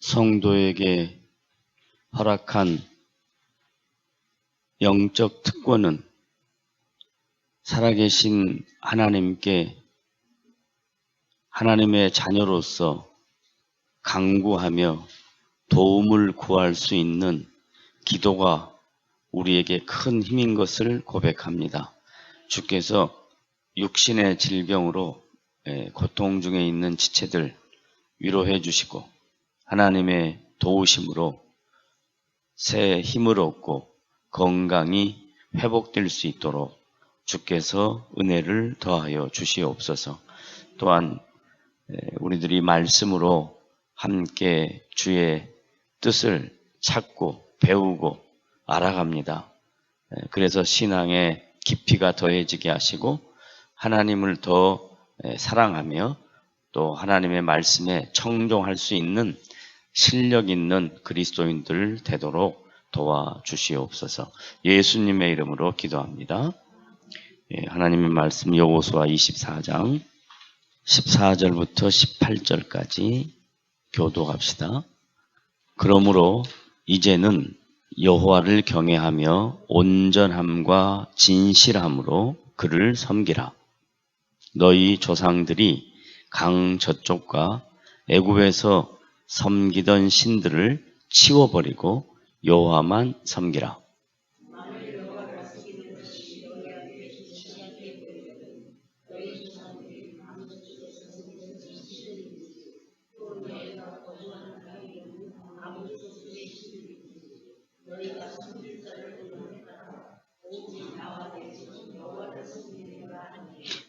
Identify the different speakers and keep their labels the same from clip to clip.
Speaker 1: 성도에게 허락한 영적 특권은 살아계신 하나님께 하나님의 자녀로서 간구하며 도움을 구할 수 있는 기도가 우리에게 큰 힘인 것을 고백합니다. 주께서 육신의 질병으로 고통 중에 있는 지체들 위로해 주시고 하나님의 도우심으로 새 힘을 얻고 건강이 회복될 수 있도록 주께서 은혜를 더하여 주시옵소서. 또한 우리들이 말씀으로 함께 주의 뜻을 찾고 배우고 알아갑니다. 그래서 신앙의 깊이가 더해지게 하시고 하나님을 더 사랑하며 또 하나님의 말씀에 청종할 수 있는 실력 있는 그리스도인들 되도록 도와주시옵소서. 예수님의 이름으로 기도합니다. 하나님의 말씀 여호수아 24장 14절부터 18절까지 교독합시다. 그러므로 이제는 여호와를 경외하며 온전함과 진실함으로 그를 섬기라. 너희 조상들이 강 저쪽과 애굽에서 섬기던 신들을 치워버리고 여호와만 섬기라.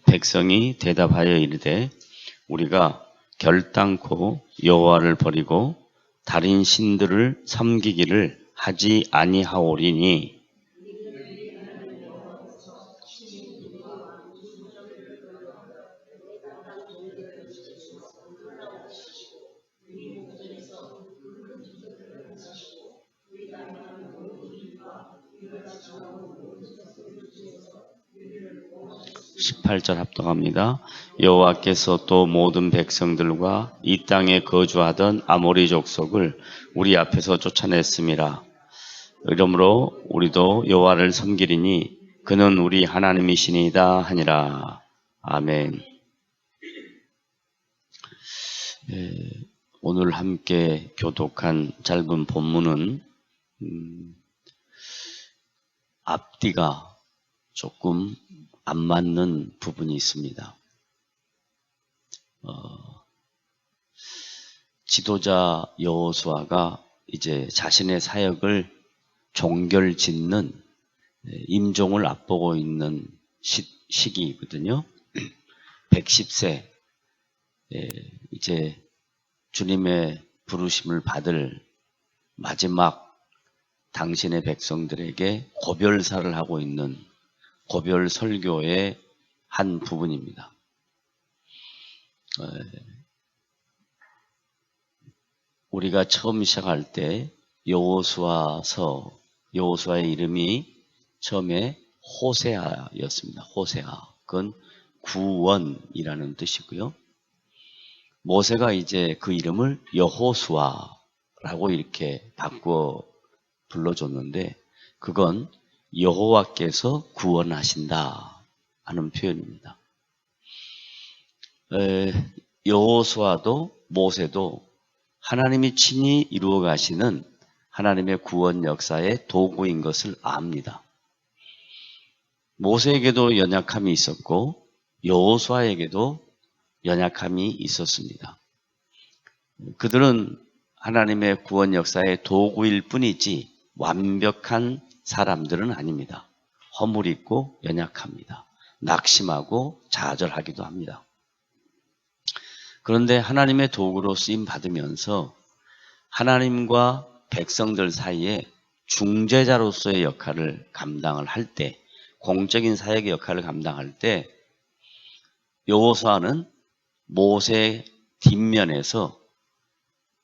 Speaker 1: 백성이 대답하여 이르되 우리가 결단코 여호와를 버리고 다른 신들을 섬기기를 하지 아니하오리니 (18절) 합독합니다. 여호와께서 또 모든 백성들과 이 땅에 거주하던 아모리 족속을 우리 앞에서 쫓아냈음이라. 이러므로 우리도 여호와를 섬기리니 그는 우리 하나님이시니이다 하니라. 아멘. 오늘 함께 교독한 짧은 본문은 앞뒤가 조금 안 맞는 부분이 있습니다. 지도자 여호수아가 이제 자신의 사역을 종결짓는 임종을 앞보고 있는 시기이거든요. 110세 이제 주님의 부르심을 받을 마지막 당신의 백성들에게 고별사를 하고 있는 고별 설교의 한 부분입니다. 우리가 처음 시작할 때 여호수아의 이름이 처음에 호세아였습니다. 호세아. 그건 구원이라는 뜻이고요. 모세가 이제 그 이름을 여호수아라고 이렇게 바꿔 불러줬는데 그건 여호와께서 구원하신다 하는 표현입니다. 여호수아도 모세도 하나님이 친히 이루어 가시는 하나님의 구원 역사의 도구인 것을 압니다. 모세에게도 연약함이 있었고 여호수아에게도 연약함이 있었습니다. 그들은 하나님의 구원 역사의 도구일 뿐이지 완벽한 사람들은 아닙니다. 허물이 있고 연약합니다. 낙심하고 좌절하기도 합니다. 그런데 하나님의 도구로 쓰임 받으면서 하나님과 백성들 사이에 중재자로서의 역할을 감당을 할 때, 공적인 사역의 역할을 감당할 때 여호수아는 모세 뒷면에서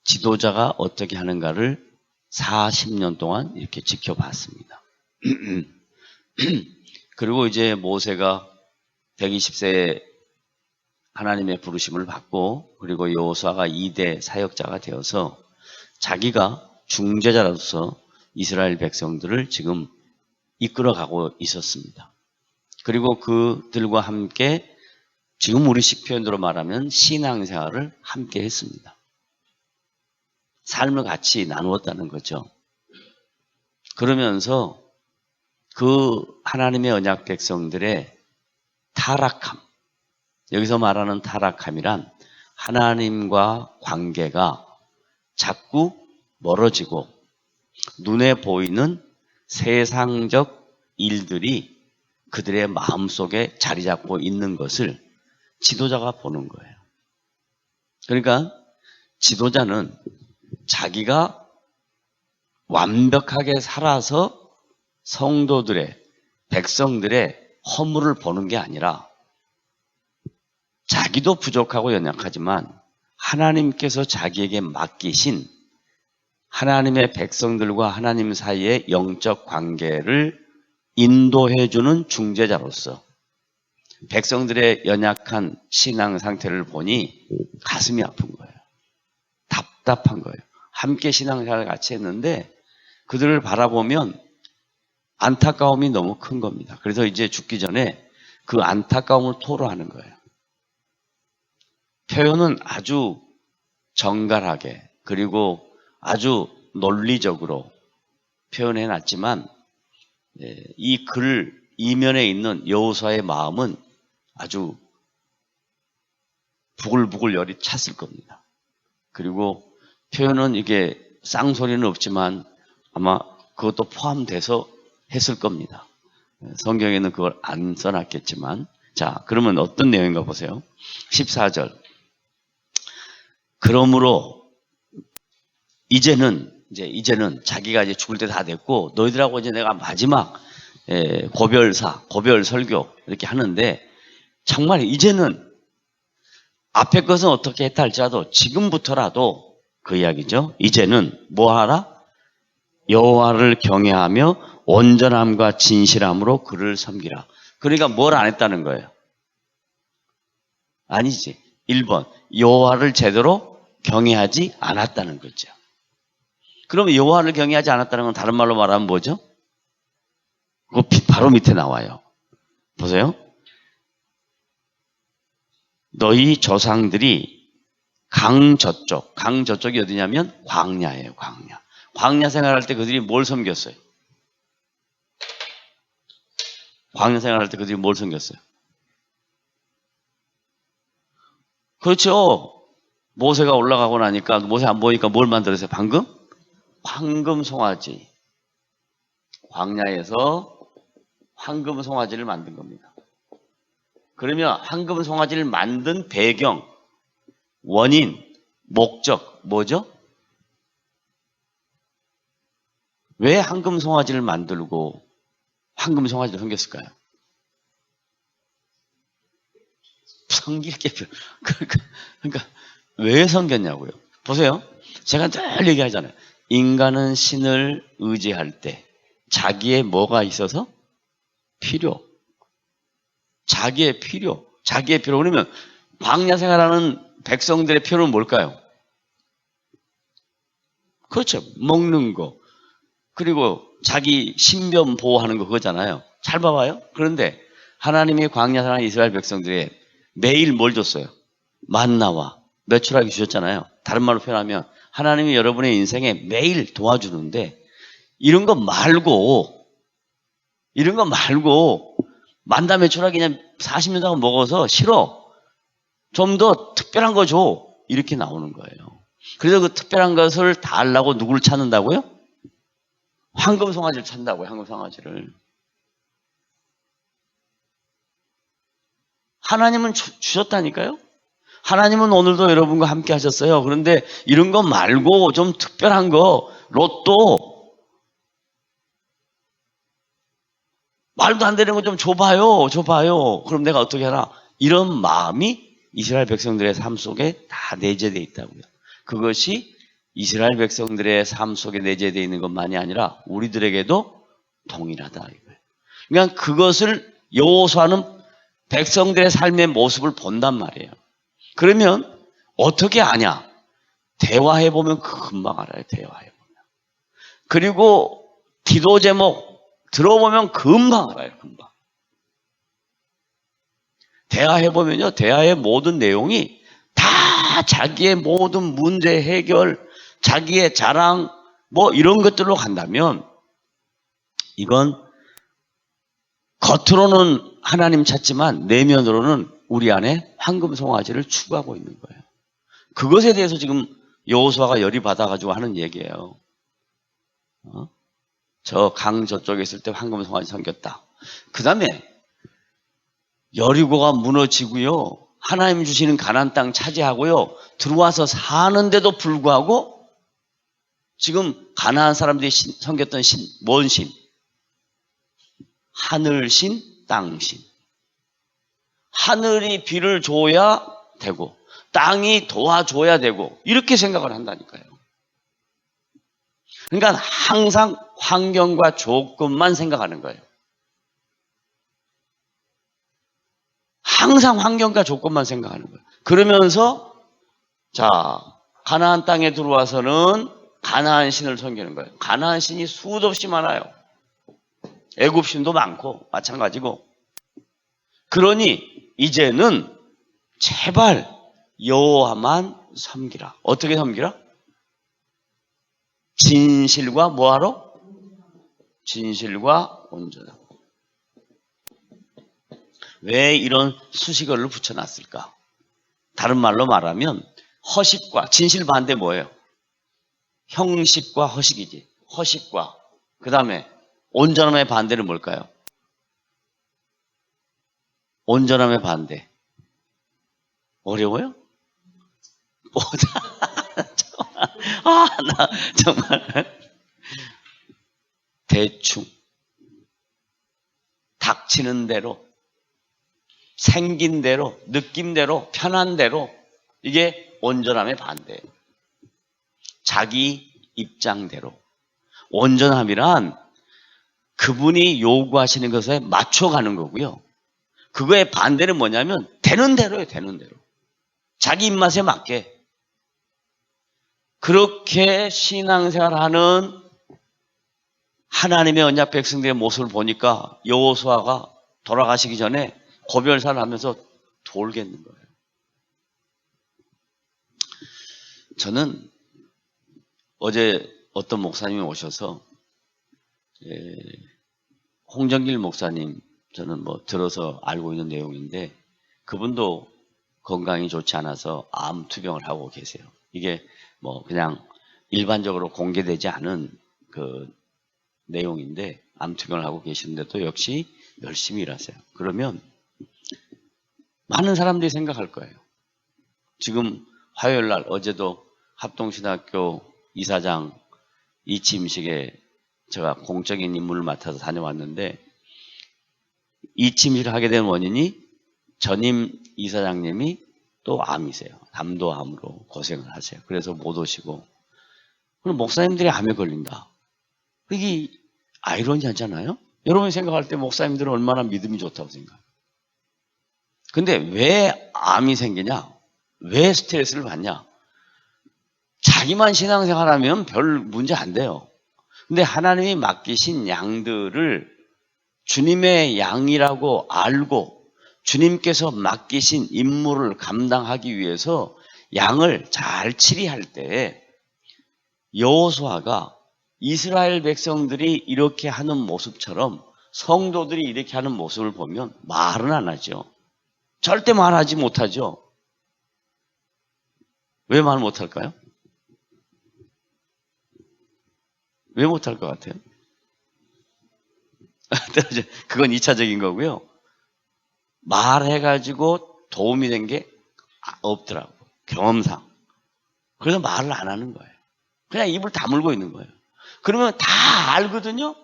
Speaker 1: 지도자가 어떻게 하는가를 40년 동안 이렇게 지켜봤습니다. 그리고 이제 모세가 120세에 하나님의 부르심을 받고 그리고 여호수아가 2대 사역자가 되어서 자기가 중재자로서 이스라엘 백성들을 지금 이끌어가고 있었습니다. 그리고 그들과 함께 지금 우리식 표현으로 말하면 신앙생활을 함께 했습니다. 삶을 같이 나누었다는 거죠. 그러면서 그 하나님의 언약 백성들의 타락함, 여기서 말하는 타락함이란 하나님과 관계가 자꾸 멀어지고 눈에 보이는 세상적 일들이 그들의 마음속에 자리 잡고 있는 것을 지도자가 보는 거예요. 그러니까 지도자는 자기가 완벽하게 살아서 성도들의, 백성들의 허물을 보는 게 아니라 자기도 부족하고 연약하지만 하나님께서 자기에게 맡기신 하나님의 백성들과 하나님 사이의 영적 관계를 인도해주는 중재자로서 백성들의 연약한 신앙 상태를 보니 가슴이 아픈 거예요. 답답한 거예요. 함께 신앙생활을 같이 했는데 그들을 바라보면 안타까움이 너무 큰 겁니다. 그래서 이제 죽기 전에 그 안타까움을 토로하는 거예요. 표현은 아주 정갈하게 그리고 아주 논리적으로 표현해 놨지만 이 글 이면에 있는 여호수아의 마음은 아주 부글부글 열이 찼을 겁니다. 그리고 표현은 이게 쌍소리는 없지만 아마 그것도 포함돼서 했을 겁니다. 성경에는 그걸 안 써놨겠지만 자, 그러면 어떤 내용인가 보세요. 14절. 그러므로 이제는 자기가 이제 죽을 때 다 됐고 너희들하고 이제 내가 마지막 고별 설교 이렇게 하는데 정말 이제는 앞에 것은 어떻게 했다 할지라도 지금부터라도 그 이야기죠. 이제는 뭐 하라? 여호와를 경외하며 온전함과 진실함으로 그를 섬기라. 그러니까 뭘 안 했다는 거예요? 아니지. 1번 여호와를 제대로 경외하지 않았다는 거죠. 그러면 여호와를 경외하지 않았다는 건 다른 말로 말하면 뭐죠? 그거 바로 밑에 나와요. 보세요. 너희 조상들이 강 저쪽이 어디냐면 광야예요. 광야 생활할 때 그들이 뭘 섬겼어요? 광야 생활할 때 그들이 뭘 섬겼어요? 그렇죠. 모세가 올라가고 나니까 모세 안 보니까 뭘 만들었어요? 방금? 황금 송아지. 광야에서 황금 송아지를 만든 겁니다. 그러면 황금 송아지를 만든 배경, 원인, 목적 뭐죠? 왜 황금 송아지를 만들고 황금 송아지를 섬겼을까요? 섬길게. 그러니까 왜 섬겼냐고요. 보세요. 제가 늘 얘기하잖아요. 인간은 신을 의지할 때 자기의 뭐가 있어서? 필요. 자기의 필요. 그러면 광야 생활하는 백성들의 필요는 뭘까요? 그렇죠. 먹는 거. 그리고 자기 신변 보호하는 거 그거잖아요. 잘 봐봐요. 그런데 하나님이 광야 생활하는 이스라엘 백성들이 매일 뭘 줬어요? 만나와 메추라기 주셨잖아요. 다른 말로 표현하면 하나님이 여러분의 인생에 매일 도와주는데 이런 거 말고 만다 메추라기 그냥 40년 동안 먹어서 싫어. 좀 더 특별한 거 줘. 이렇게 나오는 거예요. 그래서 그 특별한 것을 다 하려고 누구를 찾는다고요? 황금 송아지를 찾는다고요. 황금 송아지를. 하나님은 주셨다니까요. 하나님은 오늘도 여러분과 함께 하셨어요. 그런데 이런 거 말고 좀 특별한 거, 로또, 말도 안 되는 거 좀 줘봐요. 그럼 내가 어떻게 하나? 이런 마음이 이스라엘 백성들의 삶 속에 다 내재되어 있다고요. 그것이 이스라엘 백성들의 삶 속에 내재되어 있는 것만이 아니라 우리들에게도 동일하다 이거예요. 그러니까 그것을 여호수아는 백성들의 삶의 모습을 본단 말이에요. 그러면 어떻게 아냐? 대화해보면 금방 알아요. 대화해보면. 그리고 기도 제목 들어보면 금방 알아요. 금방. 대화해보면요. 대화의 모든 내용이 다 자기의 모든 문제 해결, 자기의 자랑 뭐 이런 것들로 간다면 이건 겉으로는 하나님 찾지만 내면으로는 우리 안에 황금 송아지를 추구하고 있는 거예요. 그것에 대해서 지금 여호수아가 열이 받아가지고 하는 얘기예요. 저 강 저쪽에 있을 때 황금 송아지 섬겼다. 그 다음에 여리고가 무너지고요. 하나님 주시는 가나안 땅 차지하고요. 들어와서 사는데도 불구하고 지금 가나안 사람들이 섬겼던 신, 뭔 신? 하늘신, 땅신. 하늘이 비를 줘야 되고 땅이 도와줘야 되고 이렇게 생각을 한다니까요. 그러니까 항상 환경과 조건만 생각하는 거예요. 항상 환경과 조건만 생각하는 거예요. 그러면서 자 가나안 땅에 들어와서는 가나안 신을 섬기는 거예요. 가나안 신이 수도 없이 많아요. 애굽 신도 많고 마찬가지고. 그러니 이제는 제발 여호와만 섬기라. 어떻게 섬기라? 진실과 뭐하러? 진실과 온전하고. 왜 이런 수식어를 붙여놨을까? 다른 말로 말하면 허식과 진실 반대 뭐예요? 형식과 허식이지. 허식과 그 다음에 온전함의 반대는 뭘까요? 온전함의 반대. 어려워요? 나 정말 대충 닥치는 대로 생긴 대로 느낌대로 편한 대로 이게 온전함의 반대예요. 자기 입장대로. 온전함이란 그분이 요구하시는 것에 맞춰가는 거고요. 그거의 반대는 뭐냐면 되는 대로예요. 되는 대로. 자기 입맛에 맞게. 그렇게 신앙생활하는 하나님의 언약 백성들의 모습을 보니까 여호수아가 돌아가시기 전에 고별사를 하면서 돌겠는 거예요. 저는 어제 어떤 목사님이 오셔서 홍정길 목사님 저는 뭐 들어서 알고 있는 내용인데 그분도 건강이 좋지 않아서 암 투병을 하고 계세요. 이게 뭐 그냥 일반적으로 공개되지 않은 그 내용인데 암 투병을 하고 계시는데도 역시 열심히 일하세요. 그러면 많은 사람들이 생각할 거예요. 지금 화요일 날 어제도 합동신학교 이사장 이침식에 제가 공적인 임무를 맡아서 다녀왔는데 이침식을 하게 된 원인이 전임 이사장님이 또 암이세요. 담도암으로 고생을 하세요. 그래서 못 오시고 그럼 목사님들이 암에 걸린다. 이게 아이러니하잖아요. 여러분이 생각할 때 목사님들은 얼마나 믿음이 좋다고 생각해요. 근데 왜 암이 생기냐? 왜 스트레스를 받냐? 자기만 신앙생활하면 별 문제 안 돼요. 근데 하나님이 맡기신 양들을 주님의 양이라고 알고 주님께서 맡기신 임무를 감당하기 위해서 양을 잘 치리할 때 여호수아가 이스라엘 백성들이 이렇게 하는 모습처럼 성도들이 이렇게 하는 모습을 보면 말은 안 하죠. 절대 말하지 못하죠. 왜 말 못할까요? 왜 못할 것 같아요? 그건 2차적인 거고요. 말해가지고 도움이 된 게 없더라고. 경험상. 그래서 말을 안 하는 거예요. 그냥 입을 다물고 있는 거예요. 그러면 다 알거든요.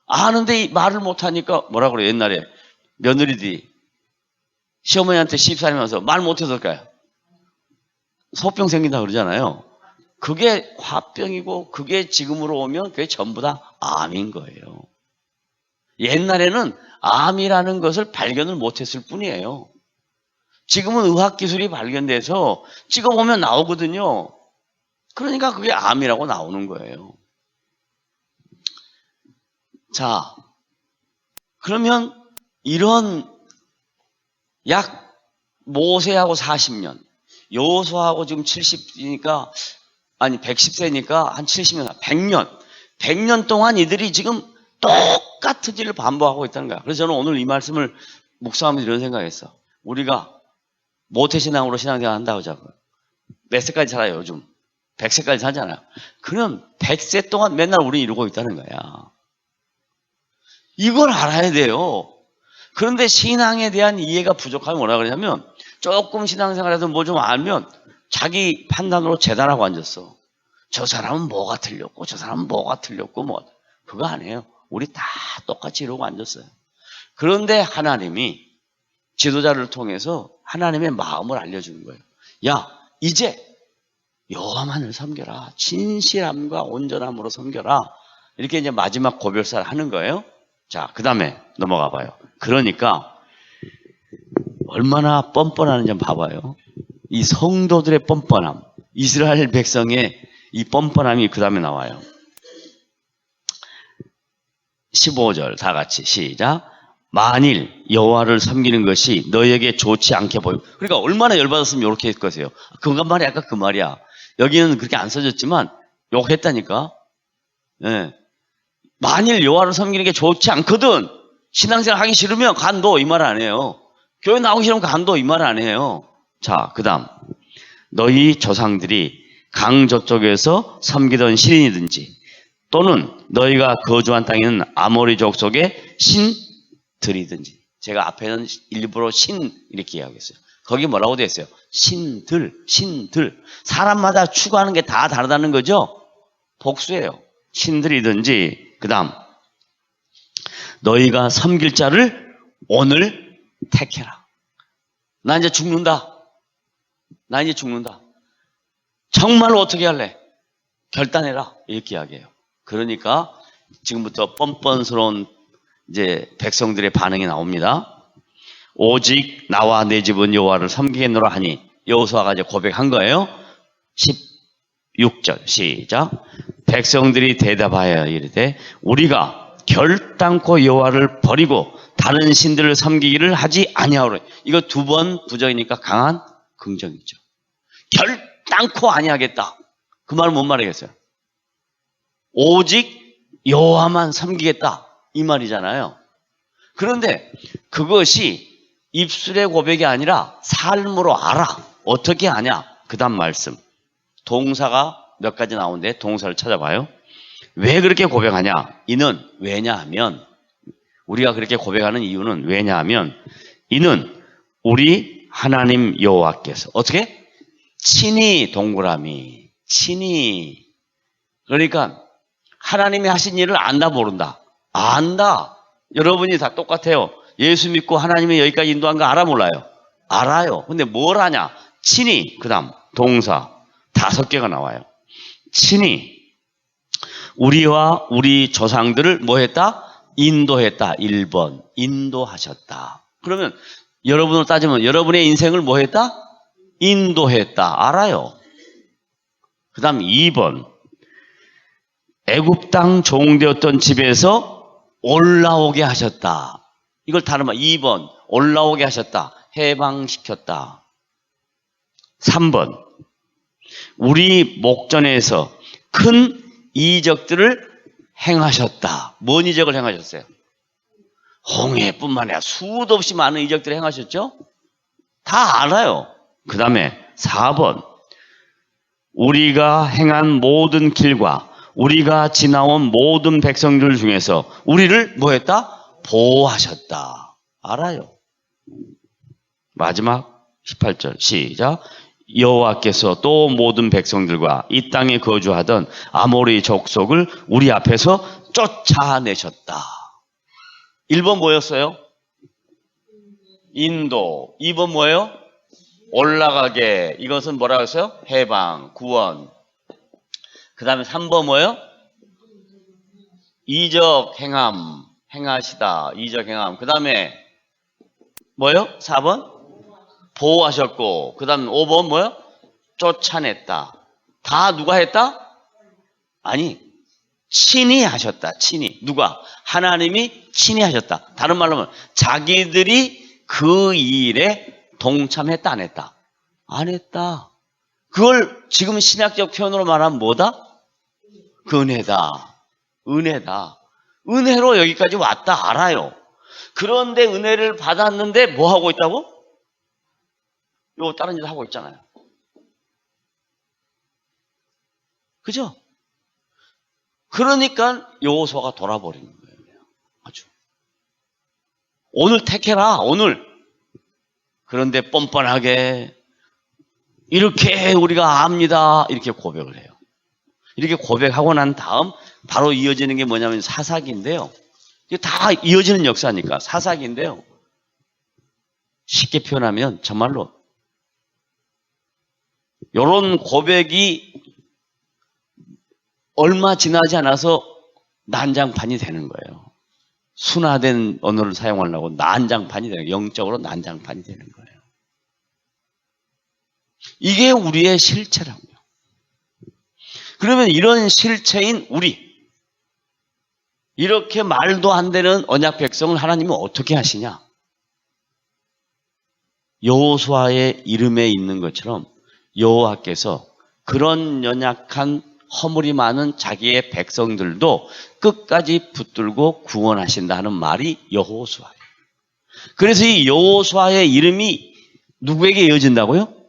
Speaker 1: 아는데 말을 못하니까 뭐라 그래요? 옛날에 며느리들이 시어머니한테 시집살이 면서 말 못해서일까요? 소병 생긴다 그러잖아요. 그게 화병이고 그게 지금으로 오면 그게 전부 다 암인 거예요. 옛날에는 암이라는 것을 발견을 못했을 뿐이에요. 지금은 의학기술이 발견돼서 찍어보면 나오거든요. 그러니까 그게 암이라고 나오는 거예요. 자, 그러면 이런 약 모세하고 40년, 여호수아하고 지금 70이니까, 아니 110세니까 한 70년, 100년 동안 이들이 지금 똑같은 일을 반복하고 있다는 거야. 그래서 저는 오늘 이 말씀을 묵상하면서 이런 생각했어. 우리가 모태신앙으로 신앙생활 한다고 하자고요. 몇 세까지 살아요 요즘? 100세까지 살잖아요. 그럼 100세 동안 맨날 우리 이루고 있다는 거야. 이걸 알아야 돼요. 그런데 신앙에 대한 이해가 부족하면 뭐라 그러냐면, 조금 신앙생활에서 뭐 좀 알면 자기 판단으로 재단하고 앉았어. 저 사람은 뭐가 틀렸고 저 사람은 뭐가 틀렸고 뭐 그거 아니에요. 우리 다 똑같이 이러고 앉았어요. 그런데 하나님이 지도자를 통해서 하나님의 마음을 알려주는 거예요. 야, 이제 여호와만을 섬겨라. 진실함과 온전함으로 섬겨라. 이렇게 이제 마지막 고별사를 하는 거예요. 자, 그 다음에 넘어가 봐요. 그러니까 얼마나 뻔뻔하는지 한번 봐봐요. 이 성도들의 뻔뻔함, 이스라엘 백성의 이 뻔뻔함이 그 다음에 나와요. 15절 다 같이 시작. 만일 여호와를 섬기는 것이 너에게 좋지 않게 보여. 그러니까 얼마나 열받았으면 이렇게 했을 거세요. 그건 말이 아까 그 말이야. 여기는 그렇게 안 써졌지만 욕했다니까. 예. 만일 여호와를 섬기는 게 좋지 않거든. 신앙생활 하기 싫으면 간도 이 말 안 해요. 교회 나오기 싫으면 간도 이 말 안 해요. 자, 그 다음. 너희 조상들이 강 저쪽에서 섬기던 신이든지 또는 너희가 거주한 땅에 있는 아모리 족속의 신들이든지. 제가 앞에는 일부러 신 이렇게 이야기했어요. 거기 뭐라고 되어 있어요? 신들. 사람마다 추구하는 게 다 다르다는 거죠. 복수예요. 신들이든지. 그 다음 너희가 섬길 자를 오늘 택해라. 나 이제 죽는다. 정말로 어떻게 할래? 결단해라. 이렇게 이야기해요. 그러니까 지금부터 뻔뻔스러운 이제 백성들의 반응이 나옵니다. 오직 나와 내 집은 여호와를 섬기겠노라 하니 여호수아가 이제 고백한 거예요. 16절 시작. 백성들이 대답하여 이르되 우리가 결단코 여호와를 버리고 다른 신들을 섬기기를 하지 아니하오라. 이거 두 번 부정이니까 강한 긍정이죠. 결단코 아니하겠다. 그 말은 뭔 말이겠어요? 오직 여호와만 섬기겠다 이 말이잖아요. 그런데 그것이 입술의 고백이 아니라 삶으로 알아. 어떻게 아냐? 그 다음 말씀. 동사가 몇 가지 나오는데 동사를 찾아봐요. 왜 그렇게 고백하냐? 이는 왜냐하면, 우리가 그렇게 고백하는 이유는 왜냐하면 이는 우리 하나님 여호와께서 어떻게? 친히 동그라미 친히. 그러니까 하나님이 하신 일을 안다 모른다? 안다. 여러분이 다 똑같아요. 예수 믿고 하나님이 여기까지 인도한 거 알아 몰라요? 알아요. 근데 뭘 하냐? 친히. 그 다음 동사 5개가 나와요. 친히 우리와 우리 조상들을 뭐 했다? 인도했다. 1번 인도하셨다. 그러면 여러분으로 따지면 여러분의 인생을 뭐 했다? 인도했다. 알아요. 그 다음 2번 애굽 땅 종되었던 집에서 올라오게 하셨다. 이걸 다른 말 2번 올라오게 하셨다. 해방시켰다. 3번 우리 목전에서 큰 이적들을 행하셨다. 뭔 이적을 행하셨어요? 홍해뿐만 아니라 수도 없이 많은 이적들을 행하셨죠? 다 알아요. 그 다음에 4번 우리가 행한 모든 길과 우리가 지나온 모든 백성들 중에서 우리를 뭐 했다? 보호하셨다. 알아요. 마지막 18절 시작. 여호와께서 또 모든 백성들과 이 땅에 거주하던 아모리 족속을 우리 앞에서 쫓아내셨다. 1번 뭐였어요? 인도. 2번 뭐예요? 올라가게. 이것은 뭐라고 했어요? 해방, 구원. 그 다음에 3번 뭐예요? 이적 행함. 행하시다. 이적 행함. 그 다음에 뭐예요? 4번? 보호하셨고. 그 다음 5번 뭐예요? 쫓아냈다. 다 누가 했다? 아니, 친히 하셨다. 친히. 누가? 하나님이 친히 하셨다. 다른 말로 하면 자기들이 그 일에 동참했다, 안 했다? 안 했다. 그걸 지금 신학적 표현으로 말하면 뭐다? 그 은혜다. 은혜다. 은혜로 여기까지 왔다 알아요. 그런데 은혜를 받았는데 뭐 하고 있다고? 요 다른 일 하고 있잖아요. 그죠? 그러니까 여호수아가 돌아버리는 거예요. 아주. 오늘 택해라. 오늘. 그런데 뻔뻔하게 이렇게 우리가 압니다. 이렇게 고백을 해요. 이렇게 고백하고 난 다음 바로 이어지는 게 뭐냐면 사사기인데요. 이게 다 이어지는 역사니까 사사기인데요. 쉽게 표현하면 정말로 이런 고백이 얼마 지나지 않아서 난장판이 되는 거예요. 순화된 언어를 사용하려고 난장판이 되는 거예요. 영적으로 난장판이 되는 거예요. 이게 우리의 실체라고요. 그러면 이런 실체인 우리, 이렇게 말도 안 되는 언약 백성을 하나님은 어떻게 하시냐? 여호수아의 이름에 있는 것처럼 여호와께서 그런 연약한 허물이 많은 자기의 백성들도 끝까지 붙들고 구원하신다 하는 말이 여호수아예요. 그래서 이 여호수아의 이름이 누구에게 이어진다고요?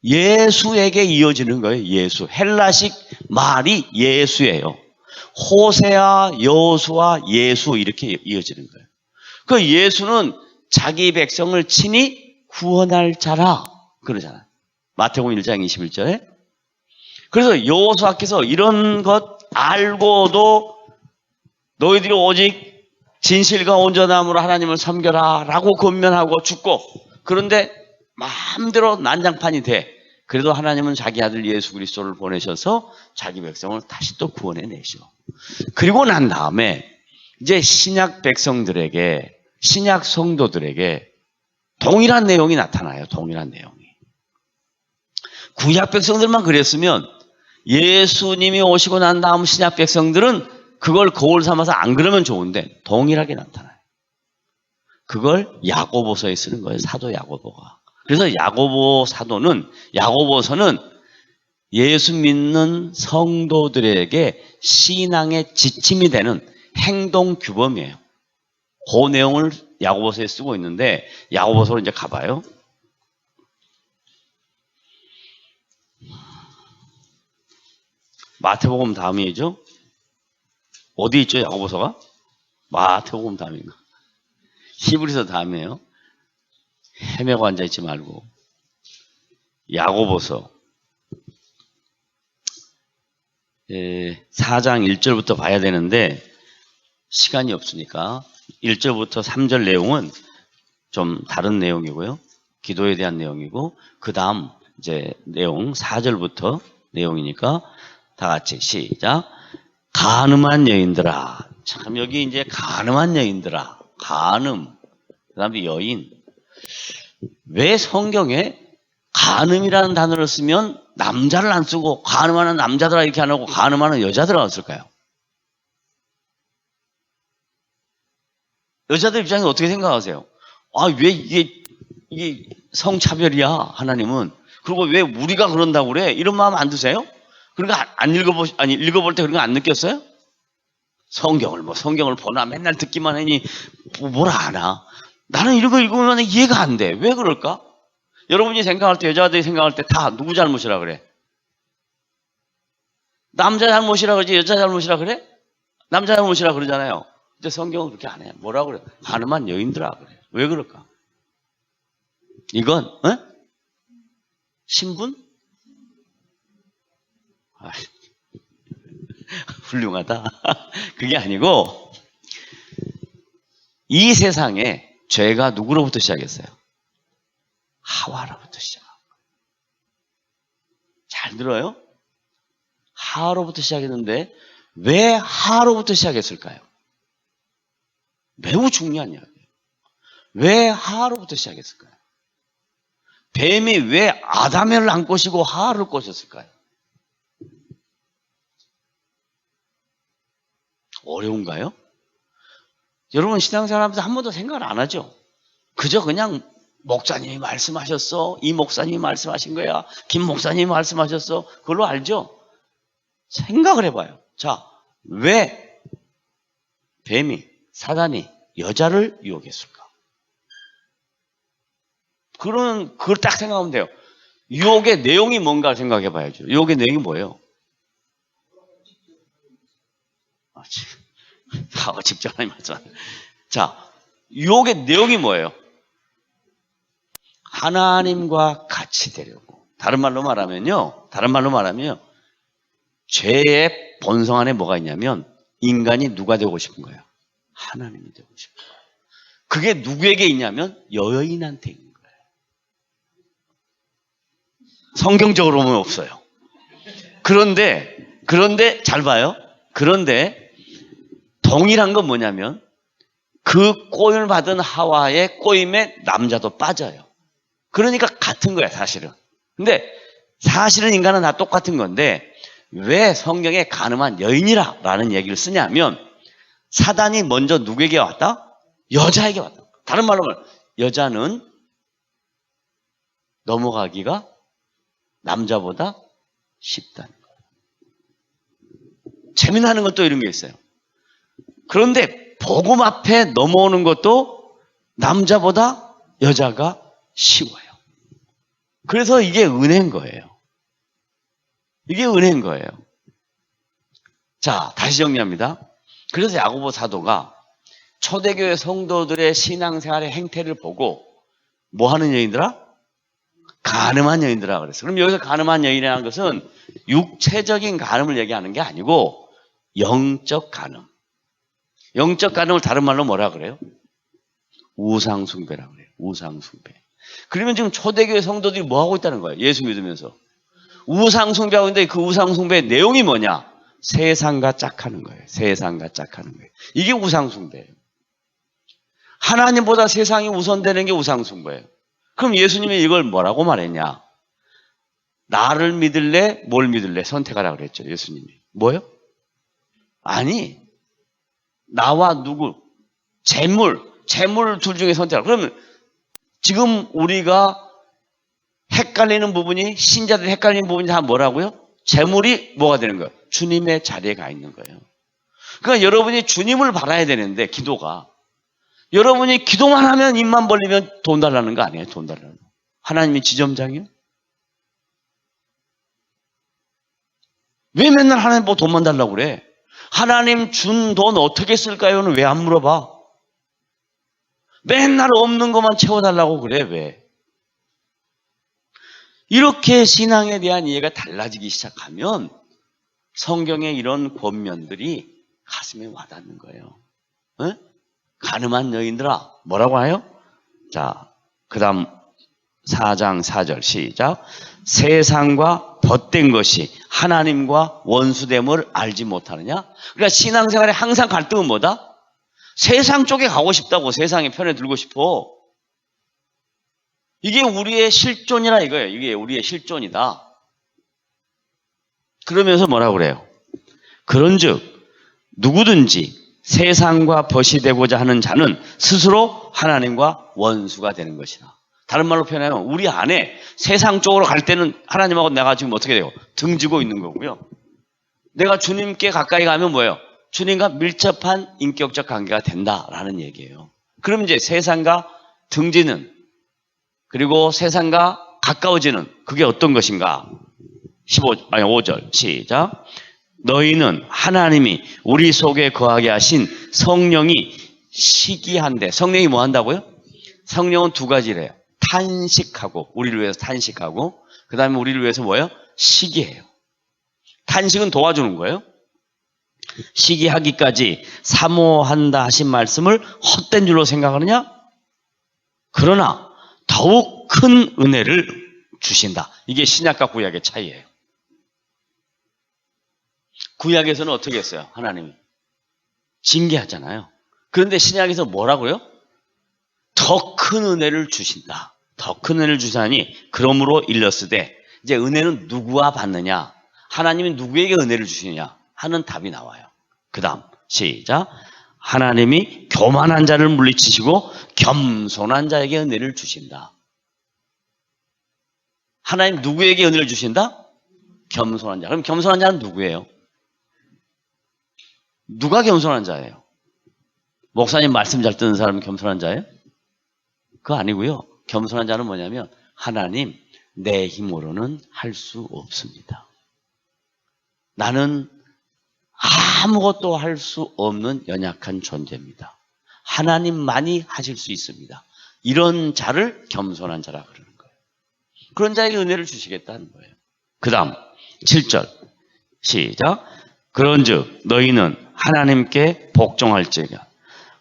Speaker 1: 예수에게 이어지는 거예요. 예수. 헬라식 말이 예수예요. 호세아, 여호수아, 예수 이렇게 이어지는 거예요. 그 예수는 자기 백성을 친히 구원할 자라 그러잖아요. 마태복음 1장 21절에. 그래서 여호수아께서 이런 것 알고도 너희들이 오직 진실과 온전함으로 하나님을 섬겨라 라고 권면하고 죽고, 그런데 마음대로 난장판이 돼. 그래도 하나님은 자기 아들 예수 그리스도를 보내셔서 자기 백성을 다시 또 구원해내셔. 그리고 난 다음에 이제 신약 백성들에게, 신약 성도들에게 동일한 내용이 나타나요. 동일한 내용이. 구약 백성들만 그랬으면 예수님이 오시고 난 다음 신약 백성들은 그걸 거울 삼아서 안 그러면 좋은데 동일하게 나타나요. 그걸 야고보서에 쓰는 거예요. 사도 야고보가. 그래서 야고보 사도는, 야고보서는 예수 믿는 성도들에게 신앙의 지침이 되는 행동 규범이에요. 그 내용을 야고보서에 쓰고 있는데 야고보서로 이제 가봐요. 마태복음 다음이죠. 어디 있죠, 야고보서가? 마태복음 다음인가? 히브리서 다음이에요. 헤매고 앉아있지 말고. 야고보서 4장 1절부터 봐야 되는데 시간이 없으니까 1절부터 3절 내용은 좀 다른 내용이고요. 기도에 대한 내용이고, 그 다음 이제 내용 4절부터 내용이니까 다 같이 시작. 간음한 여인들아. 참, 여기 이제 간음한 여인들아. 간음. 그 다음에 여인. 왜 성경에 간음이라는 단어를 쓰면 남자를 안 쓰고 간음하는 남자들아 이렇게 안 하고 간음하는 여자들아 쓸까요? 여자들 입장에서 어떻게 생각하세요? 아, 왜 이게 성차별이야, 하나님은. 그리고 왜 우리가 그런다고 그래? 이런 마음 안 드세요? 그러니까 읽어볼 때 그런 거 안 느꼈어요? 성경을 보나 맨날 듣기만 하니 뭘 아나? 나는 이런 거 읽으면 이해가 안 돼. 왜 그럴까? 여러분이 생각할 때, 여자들이 생각할 때 다 누구 잘못이라 그래? 남자 잘못이라 그러지 여자 잘못이라 그래? 남자 잘못이라 그러잖아요. 근데 성경은 그렇게 안 해. 뭐라 그래? 간음한 여인들아 그래. 왜 그럴까? 이건 신분? 훌륭하다. 그게 아니고 이 세상에 죄가 누구로부터 시작했어요? 하와로부터 시작한 거예요. 잘 들어요? 하와로부터 시작했는데 왜 하와로부터 시작했을까요? 매우 중요한 이야기예요. 왜 하와로부터 시작했을까요? 뱀이 왜 아담을 안 꼬시고 하와를 꼬셨을까요? 어려운가요? 여러분 신앙생활하면서 한 번도 생각을 안 하죠? 그저 그냥 목사님이 말씀하셨어. 이 목사님이 말씀하신 거야. 김 목사님이 말씀하셨어. 그걸로 알죠? 생각을 해봐요. 자, 왜 뱀이, 사단이 여자를 유혹했을까? 그걸 딱 생각하면 돼요. 유혹의 내용이 뭔가 생각해 봐야죠. 유혹의 내용이 뭐예요? 직접 하나님 말씀. 자, 유혹의 내용이 뭐예요? 하나님과 같이 되려고. 다른 말로 말하면요. 죄의 본성 안에 뭐가 있냐면 인간이 누가 되고 싶은 거예요? 하나님이 되고 싶은 거예요. 그게 누구에게 있냐면 여인한테 있는 거예요. 성경적으로 보면 없어요. 그런데 잘 봐요. 그런데 동일한 건 뭐냐면 그 꼬임을 받은 하와의 꼬임에 남자도 빠져요. 그러니까 같은 거야 사실은. 근데 사실은 인간은 다 똑같은 건데 왜 성경에 가늠한 여인이라 라는 얘기를 쓰냐면 사단이 먼저 누구에게 왔다? 여자에게 왔다. 다른 말로 말하면 여자는 넘어가기가 남자보다 쉽다는 거예요. 재미나는 건 또 이런 게 있어요. 그런데 복음 앞에 넘어오는 것도 남자보다 여자가 쉬워요. 그래서 이게 은혜인 거예요. 이게 은혜인 거예요. 자, 다시 정리합니다. 그래서 야고보 사도가 초대교회 성도들의 신앙생활의 행태를 보고 뭐 하는 여인들아? 가늠한 여인들아 그랬어요. 그럼 여기서 가늠한 여인이라는 것은 육체적인 가늠을 얘기하는 게 아니고 영적 가늠. 영적 가늠을 다른 말로 뭐라 그래요? 우상숭배라고 그래요. 우상숭배. 그러면 지금 초대교회 성도들이 뭐 하고 있다는 거예요? 예수 믿으면서. 우상숭배하고 있는데 그 우상숭배의 내용이 뭐냐? 세상과 짝하는 거예요. 세상과 짝하는 거예요. 이게 우상숭배예요. 하나님보다 세상이 우선되는 게 우상숭배예요. 그럼 예수님이 이걸 뭐라고 말했냐? 나를 믿을래? 뭘 믿을래? 선택하라고 그랬죠. 예수님이. 뭐요? 아니, 나와 누구? 재물 둘 중에 선택하라. 그러면 지금 우리가 헷갈리는 부분이, 신자들이 헷갈리는 부분이 다 뭐라고요? 재물이 뭐가 되는 거예요? 주님의 자리에 가 있는 거예요. 그러니까 여러분이 주님을 바라야 되는데, 기도가. 여러분이 기도만 하면 입만 벌리면 돈 달라는 거 아니에요? 돈 달라는 거. 하나님이 지점장이요? 왜 맨날 하나님 뭐 돈만 달라고 그래? 하나님 준 돈 어떻게 쓸까요?는 왜 안 물어봐? 맨날 없는 것만 채워달라고 그래, 왜? 이렇게 신앙에 대한 이해가 달라지기 시작하면 성경의 이런 권면들이 가슴에 와닿는 거예요. 에? 가늠한 여인들아, 뭐라고 해요? 자, 그 다음 4장 4절 시작. 세상과 벗된 것이 하나님과 원수됨을 알지 못하느냐? 그러니까 신앙생활에 항상 갈등은 뭐다? 세상 쪽에 가고 싶다고, 세상의 편에 들고 싶어. 이게 우리의 실존이라 이거예요. 이게 우리의 실존이다. 그러면서 뭐라고 그래요? 그런즉 누구든지 세상과 벗이 되고자 하는 자는 스스로 하나님과 원수가 되는 것이다. 다른 말로 표현하면 우리 안에 세상 쪽으로 갈 때는 하나님하고 내가 지금 어떻게 돼요? 등지고 있는 거고요. 내가 주님께 가까이 가면 뭐예요? 주님과 밀접한 인격적 관계가 된다라는 얘기예요. 그럼 이제 세상과 등지는, 그리고 세상과 가까워지는, 그게 어떤 것인가? 5절 시작. 너희는 하나님이 우리 속에 거하게 하신 성령이 시기한데, 성령이 뭐 한다고요? 성령은 두 가지래요. 탄식하고, 우리를 위해서 탄식하고, 그 다음에 우리를 위해서 뭐예요? 시기해요. 탄식은 도와주는 거예요. 시기하기까지 사모한다 하신 말씀을 헛된 줄로 생각하느냐? 그러나 더욱 큰 은혜를 주신다. 이게 신약과 구약의 차이예요. 구약에서는 어떻게 했어요? 하나님이 징계하잖아요. 그런데 신약에서 뭐라고요? 더 큰 은혜를 주신다. 더 큰 은혜를 주사니 그러므로 일렀으되 이제 은혜는 누구와 받느냐? 하나님이 누구에게 은혜를 주시느냐 하는 답이 나와요. 그 다음 시작. 하나님이 교만한 자를 물리치시고 겸손한 자에게 은혜를 주신다. 하나님 누구에게 은혜를 주신다? 겸손한 자. 그럼 겸손한 자는 누구예요? 누가 겸손한 자예요? 목사님 말씀 잘 듣는 사람은 겸손한 자예요? 그거 아니고요. 겸손한 자는 뭐냐면 하나님 내 힘으로는 할 수 없습니다. 나는 아무것도 할 수 없는 연약한 존재입니다. 하나님만이 하실 수 있습니다. 이런 자를 겸손한 자라 그러는 거예요. 그런 자에게 은혜를 주시겠다는 거예요. 그 다음 7절 시작. 그런즉 너희는 하나님께 복종할지어다.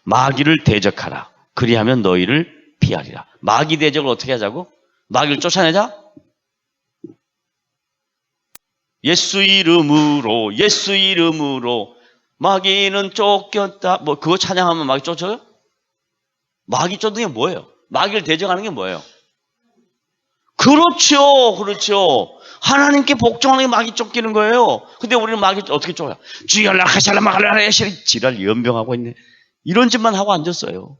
Speaker 1: 마귀를 대적하라. 그리하면 너희를 피하리라. 마귀 대적을 어떻게 하자고? 마귀를 쫓아내자? 예수 이름으로 예수 이름으로 마귀는 쫓겼다. 뭐 그거 찬양하면 마귀 쫓아요? 마귀 쫓는 게 뭐예요? 마귀를 대적하는 게 뭐예요? 그렇죠. 그렇죠. 하나님께 복종하는 게 마귀 쫓기는 거예요. 근데 우리는 마귀 어떻게 쫓아요? 주여라 하샬라 마갈라라 야시리 지랄 연병하고 있네. 이런 짓만 하고 앉았어요.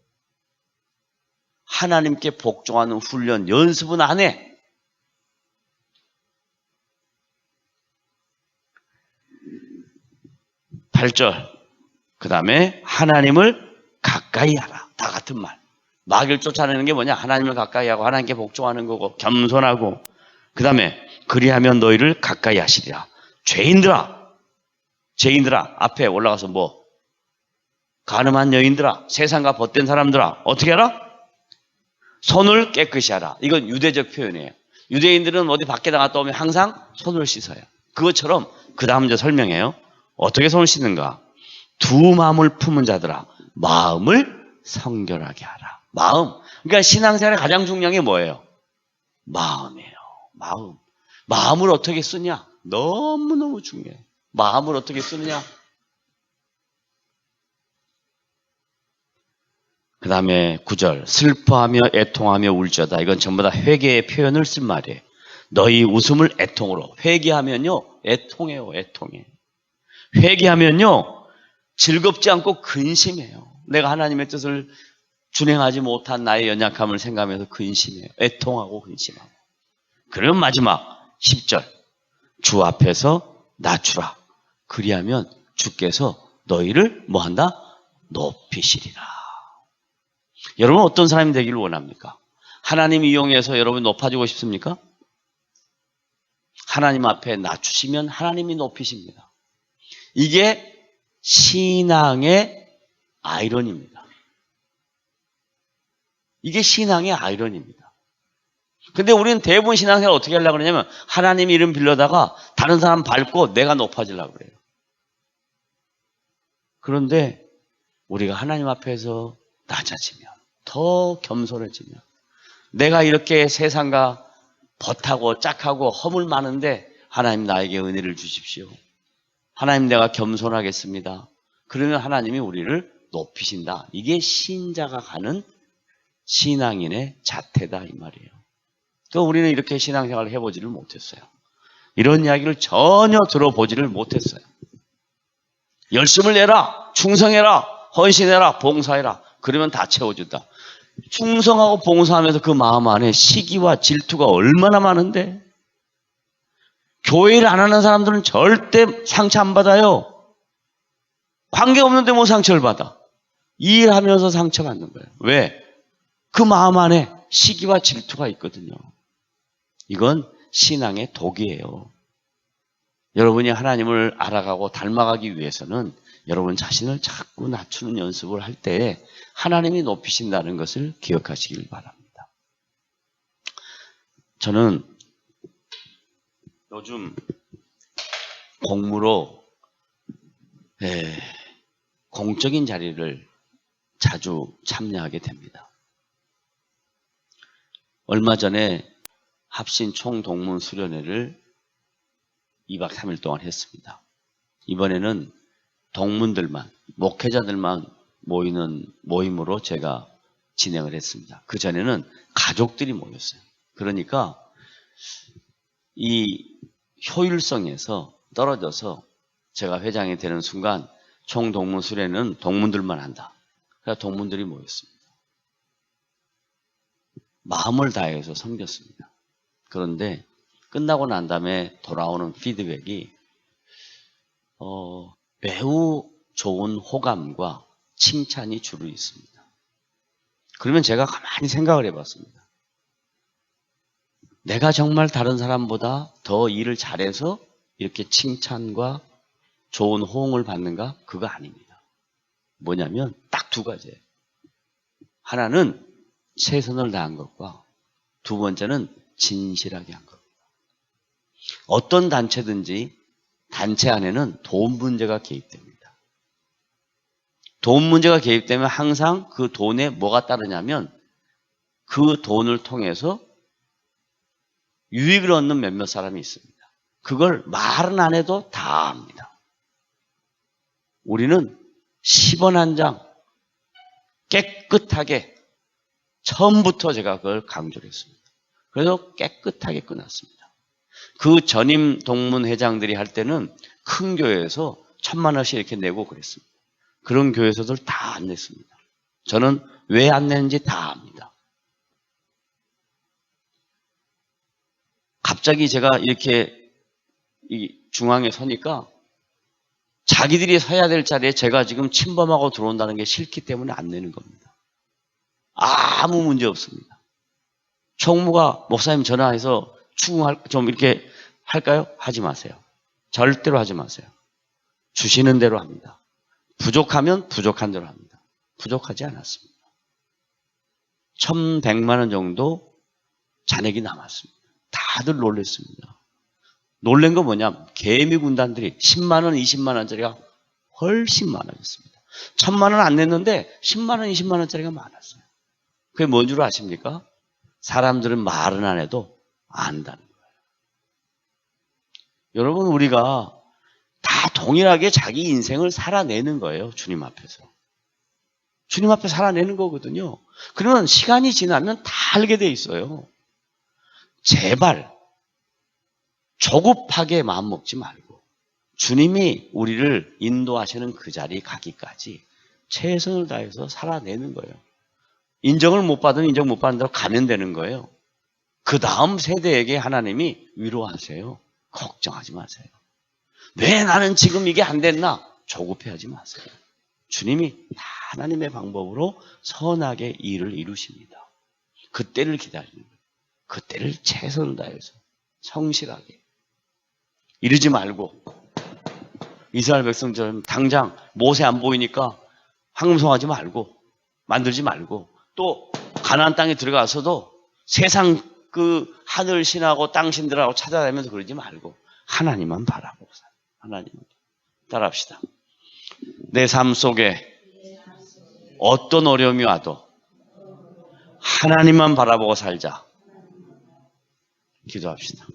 Speaker 1: 하나님께 복종하는 훈련, 연습은 안 해. 그 다음에 하나님을 가까이 하라. 다 같은 말. 마귀를 쫓아내는 게 뭐냐? 하나님을 가까이 하고 하나님께 복종하는 거고 겸손하고 그 다음에 그리하면 너희를 가까이 하시리라. 죄인들아 앞에 올라가서 뭐 가늠한 여인들아 세상과 벗된 사람들아 어떻게 하라? 손을 깨끗이 하라. 이건 유대적 표현이에요. 유대인들은 어디 밖에 나갔다 오면 항상 손을 씻어요. 그것처럼 그 다음 이제 설명해요. 어떻게 손을 씻는가? 두 마음을 품은 자들아 마음을 성결하게 하라. 마음. 그러니까 신앙생활의 가장 중요한 게 뭐예요? 마음이에요. 마음. 마음을 어떻게 쓰냐? 너무너무 중요해요. 마음을 어떻게 쓰느냐? 그 다음에 9절 슬퍼하며 애통하며 울지어다. 이건 전부 다 회개의 표현을 쓴 말이에요. 너희 웃음을 애통으로. 회개하면요 애통해요. 애통해. 회개하면요 즐겁지 않고 근심해요. 내가 하나님의 뜻을 준행하지 못한 나의 연약함을 생각하면서 근심해요. 애통하고 근심하고. 그러면 마지막 10절 주 앞에서 낮추라. 그리하면 주께서 너희를 뭐한다? 높이시리라. 여러분 어떤 사람이 되기를 원합니까? 하나님 이용해서 여러분 높아지고 싶습니까? 하나님 앞에 낮추시면 하나님이 높이십니다. 이게 신앙의 아이러니입니다. 이게 신앙의 아이러니입니다. 근데 우리는 대부분 신앙생활 어떻게 하려고 그러냐면 하나님 이름 빌려다가 다른 사람 밟고 내가 높아지려고 그래요. 그런데 우리가 하나님 앞에서 낮아지면 더 겸손해지면 내가 이렇게 세상과 벗하고 짝하고 허물 많은데 하나님 나에게 은혜를 주십시오. 하나님 내가 겸손하겠습니다. 그러면 하나님이 우리를 높이신다. 이게 신자가 가는 신앙인의 자태다 이 말이에요. 또 우리는 이렇게 신앙생활을 해보지를 못했어요. 이런 이야기를 전혀 들어보지를 못했어요. 열심을 내라, 충성해라, 헌신해라, 봉사해라. 그러면 다 채워준다. 충성하고 봉사하면서 그 마음 안에 시기와 질투가 얼마나 많은데 교회를 안 하는 사람들은 절대 상처 안 받아요. 관계없는데 뭐 상처를 받아. 일하면서 상처받는 거예요. 왜? 그 마음 안에 시기와 질투가 있거든요. 이건 신앙의 독이에요. 여러분이 하나님을 알아가고 닮아가기 위해서는 여러분 자신을 자꾸 낮추는 연습을 할 때 하나님이 높이신다는 것을 기억하시길 바랍니다. 저는 요즘 공무로 공적인 자리를 자주 참여하게 됩니다. 얼마 전에 합신 총동문 수련회를 2박 3일 동안 했습니다. 이번에는 동문들만, 목회자들만 모이는 모임으로 제가 진행을 했습니다. 그전에는 가족들이 모였어요. 그러니까 이 효율성에서 떨어져서 제가 회장이 되는 순간 총동문 수련은 동문들만 한다. 그래서 동문들이 모였습니다. 마음을 다해서 섬겼습니다. 그런데 끝나고 난 다음에 돌아오는 피드백이 매우 좋은 호감과 칭찬이 주로 있습니다. 그러면 제가 가만히 생각을 해봤습니다. 내가 정말 다른 사람보다 더 일을 잘해서 이렇게 칭찬과 좋은 호응을 받는가? 그거 아닙니다. 뭐냐면 딱 두 가지예요. 하나는 최선을 다한 것과 두 번째는 진실하게 한 것. 어떤 단체든지 단체 안에는 돈 문제가 개입됩니다. 돈 문제가 개입되면 항상 그 돈에 뭐가 따르냐면 그 돈을 통해서 유익을 얻는 몇몇 사람이 있습니다. 그걸 말은 안 해도 다 압니다. 우리는 10원 한 장 깨끗하게 처음부터 제가 그걸 강조를 했습니다. 그래서 깨끗하게 끝났습니다. 그 전임 동문 회장들이 할 때는 큰 교회에서 1,000만 원씩 이렇게 내고 그랬습니다. 그런 교회에서들 다 안 냈습니다. 저는 왜 안 냈는지 다 압니다. 갑자기 제가 이렇게 이 중앙에 서니까 자기들이 서야 될 자리에 제가 지금 침범하고 들어온다는 게 싫기 때문에 안 내는 겁니다. 아무 문제 없습니다. 총무가 목사님 전화해서 추궁할 좀 이렇게 할까요? 하지 마세요. 절대로 하지 마세요. 주시는 대로 합니다. 부족하면 부족한 대로 합니다. 부족하지 않았습니다. 1,100만 원 정도 잔액이 남았습니다. 다들 놀랐습니다. 놀란 건 뭐냐? 개미 군단들이 10만 원, 20만 원짜리가 훨씬 많아졌습니다. 1,000만 원 안 냈는데 10만 원, 20만 원짜리가 많았어요. 그게 뭔 줄 아십니까? 사람들은 말은 안 해도 안다는 거예요. 여러분, 우리가 다 동일하게 자기 인생을 살아내는 거예요. 주님 앞에서. 주님 앞에 살아내는 거거든요. 그러면 시간이 지나면 다 알게 돼 있어요. 제발 조급하게 마음먹지 말고 주님이 우리를 인도하시는 그 자리에 가기까지 최선을 다해서 살아내는 거예요. 인정을 못 받으면 인정 못 받는 대로 가면 되는 거예요. 그 다음 세대에게 하나님이 위로하세요. 걱정하지 마세요. 왜 나는 지금 이게 안 됐나? 조급해하지 마세요. 주님이 하나님의 방법으로 선하게 일을 이루십니다. 그때를 기다리는 거예요. 그때를 최선을 다해서 성실하게. 이러지 말고 이스라엘 백성처럼 당장 모세 안 보이니까 황금송아지 말고 만들지 말고 또 가나안 땅에 들어가서도 세상 그 하늘 신하고 땅 신들하고 찾아다니면서 그러지 말고 하나님만 바라보고 살아. 하나님만 따라합시다. 내 삶 속에 어떤 어려움이 와도 하나님만 바라보고 살자. 기도합시다.